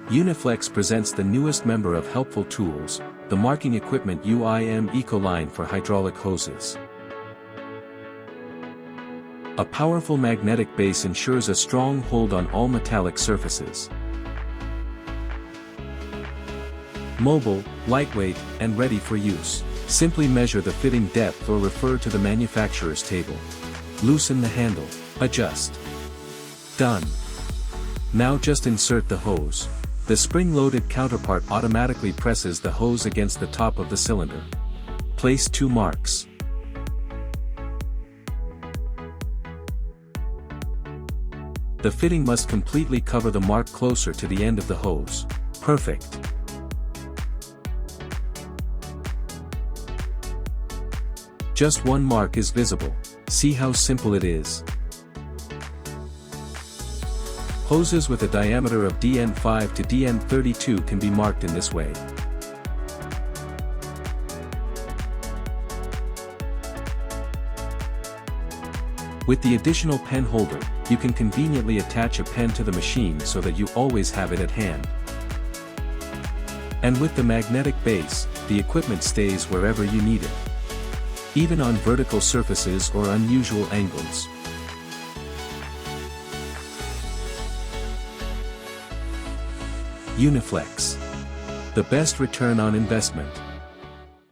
Uniflex presents the newest member of helpful tools, the marking equipment UIM Ecoline for hydraulic hoses. A powerful magnetic base ensures a strong hold on all metallic surfaces. Mobile, lightweight, and ready for use. Simply measure the fitting depth or refer to the manufacturer's table. Loosen the handle. Adjust. Done. Now just insert the hose. The spring-loaded counterpart automatically presses the hose against the top of the cylinder. Place 2 marks. The fitting must completely cover the mark closer to the end of the hose. Perfect. Just 1 mark is visible. See how simple it is. Hoses with a diameter of DN5 to DN32 can be marked in this way. With the additional pen holder, you can conveniently attach a pen to the machine so that you always have it at hand. And with the magnetic base, the equipment stays wherever you need it, even on vertical surfaces or unusual angles. Uniflex. The best return on investment.